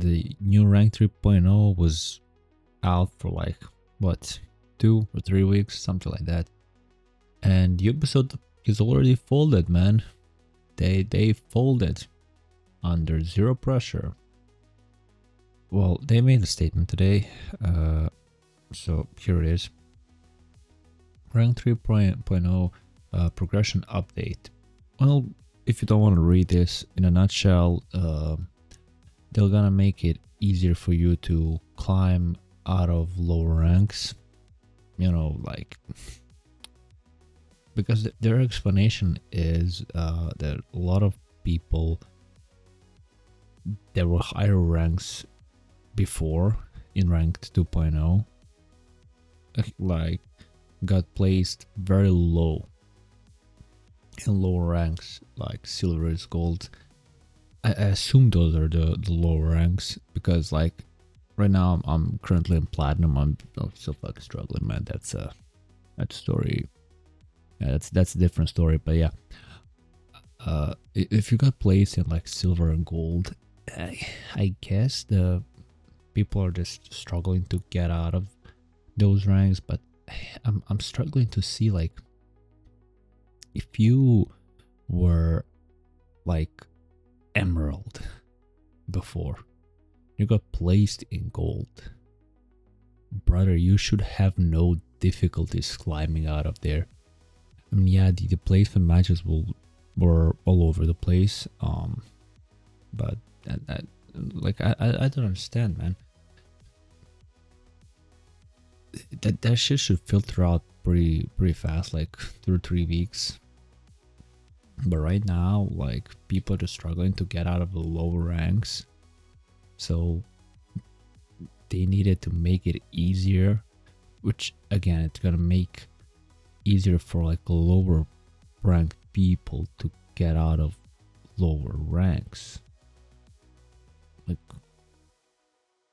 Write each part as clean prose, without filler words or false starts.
the new rank 3.0 was out for like what, 2 or 3 weeks, something like that, and Ubisoft is already folded, man. They folded under zero pressure. Well, they made a statement today, so here it is. Rank 3.0 progression update. Well, if you don't want to read this, in a nutshell, they're gonna make it easier for you to climb out of lower ranks. You know, like, because their explanation is that a lot of people there were higher ranks before in ranked 2.0 like got placed very low in lower ranks like silvers, gold. I assume those are the lower ranks because like right now I'm currently in platinum. I'm still fucking struggling, man. That's a story. Yeah, that's a different story, but yeah. If you got placed in like silver and gold, I guess the people are just struggling to get out of those ranks, but I'm struggling to see like if you were like emerald before you got placed in gold, brother, you should have no difficulties climbing out of there. I mean, yeah, the placement matches were all over the place, but like I don't understand, man. That shit should filter out pretty fast, like 2 or 3 weeks. But right now, like, people are just struggling to get out of the lower ranks, so they needed to make it easier, which again, it's gonna make easier for like lower ranked people to get out of lower ranks. Like,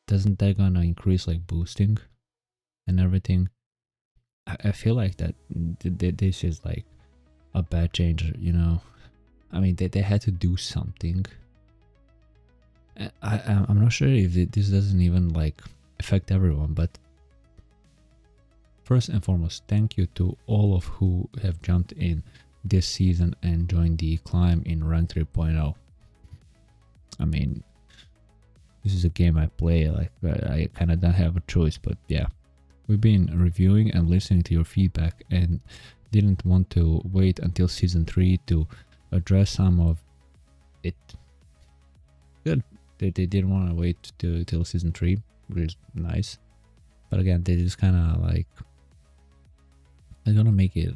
doesn't that gonna increase like boosting and everything? I feel like that this is like a bad change, you know. I mean, they had to do something. I'm not sure if this doesn't even like affect everyone, but first and foremost, thank you to all of who have jumped in this season and joined the climb in rank 3.0. I mean, this is a game I play, like I kind of don't have a choice, but yeah. We've been reviewing and listening to your feedback and didn't want to wait until season 3 to address some of it. Good. They didn't want to wait till season 3, which is nice. But again, they just kind of like, they're gonna make it,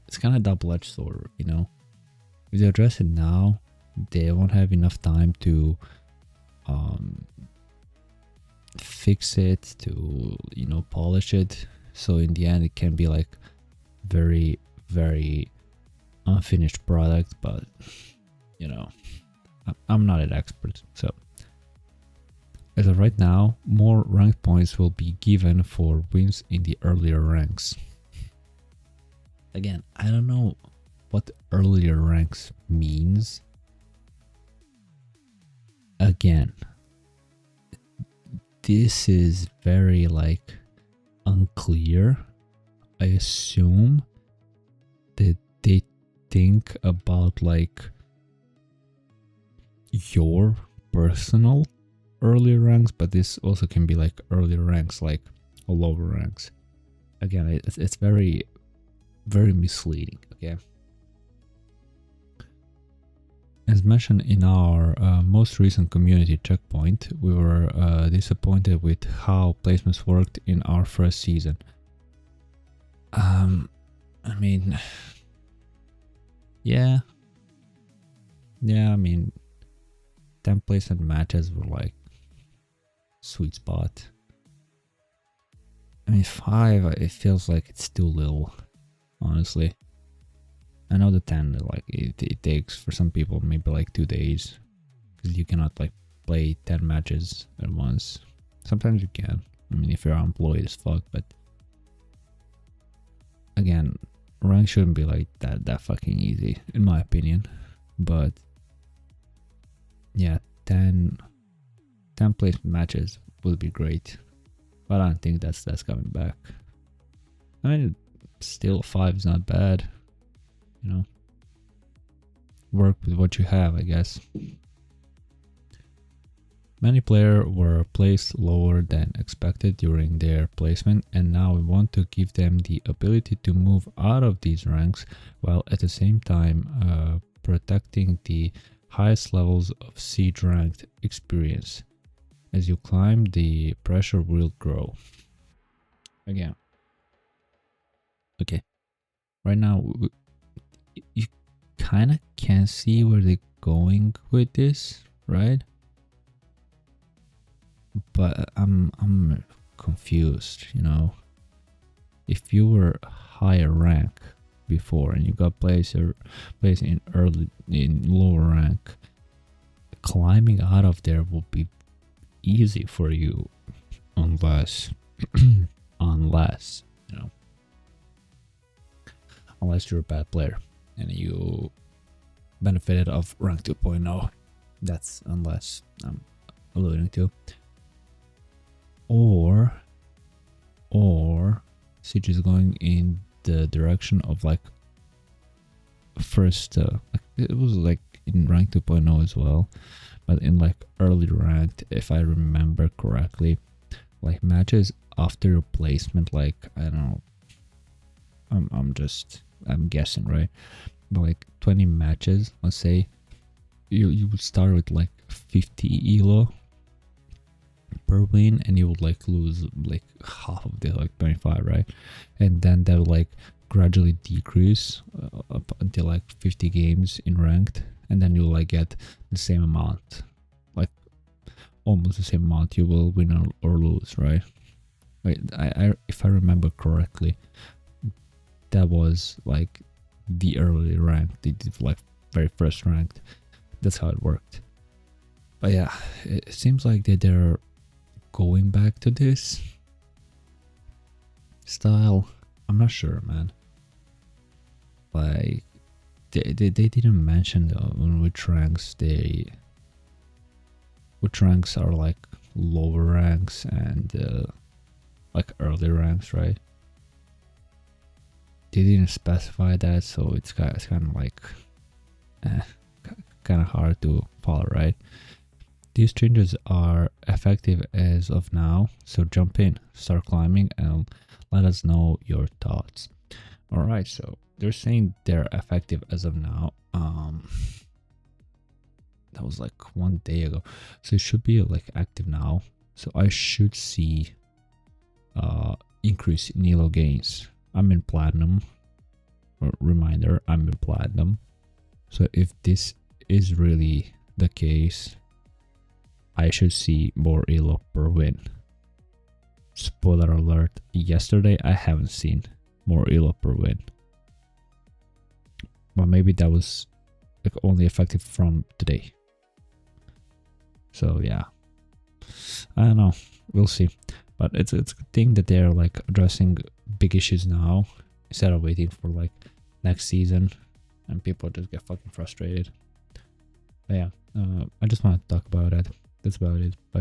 it's kind of double-edged sword, you know. If they address it now, they won't have enough time to fix it, to, you know, polish it. So in the end, it can be like very unfinished product. But you know, I'm not an expert, so as of right now, more ranked points will be given for wins in the earlier ranks. Again, I don't know what earlier ranks means. Again, this is very like unclear. I assume that they think about like your personal earlier ranks, but this also can be like earlier ranks, like lower ranks. Again, it's very misleading. Okay, as mentioned in our most recent community checkpoint, we were disappointed with how placements worked in our first season. I mean, yeah, I mean, 10 placement matches were like sweet spot. I mean, 5, it feels like it's too little, honestly. I know the 10, like it takes for some people maybe like 2 days, because you cannot like play 10 matches at once. Sometimes you can, I mean, if you're unemployed as fuck, but again, rank shouldn't be like that fucking easy, in my opinion. But yeah, placement matches would be great, but I don't think that's coming back. I mean, still 5 is not bad, you know. Work with what you have, I guess. Many players were placed lower than expected during their placement, and now we want to give them the ability to move out of these ranks while at the same time protecting the highest levels of siege ranked experience. As you climb, the pressure will grow. Again. Okay. Right now, you kind of can see where they're going with this, right? But I'm confused, you know. If you were higher rank before and you got placed in lower rank, climbing out of there will be easy for you unless unless, you know, unless you're a bad player and you benefited of rank 2.0. That's unless I'm alluding to. Or Siege is going in the direction of like first it was like in rank 2.0 as well, but in like early ranked, if I remember correctly, like matches after your placement, like I don't know, I'm guessing, right? But like 20 matches, let's say you would start with like 50 elo per win, and you would like lose like half of the like 25, right? And then that would like gradually decrease up until like 50 games in ranked, and then you'll like get the same amount, like almost the same amount you will win or lose, right? Wait, I if I remember correctly, that was like the early rank, the like very first ranked. That's how it worked. But yeah, it seems like they're going back to this style. I'm not sure, man. Like they didn't mention which ranks are like lower ranks and like early ranks, right? They didn't specify that, so it's kind of like kind of hard to follow, right? These changes are effective as of now, so jump in, start climbing, and let us know your thoughts. All right, so they're saying they're effective as of now. That was like 1 day ago, so it should be like active now. So I should see increase in elo gains. I'm in platinum. Reminder, I'm in platinum. So if this is really the case, I should see more elo per win. Spoiler alert, yesterday I haven't seen more elo per win. But maybe that was like only effective from today. So yeah, I don't know, we'll see. But it's a good thing that they're like addressing big issues now instead of waiting for like next season and people just get fucking frustrated. But yeah, I just want to talk about it. That's about it. Bye.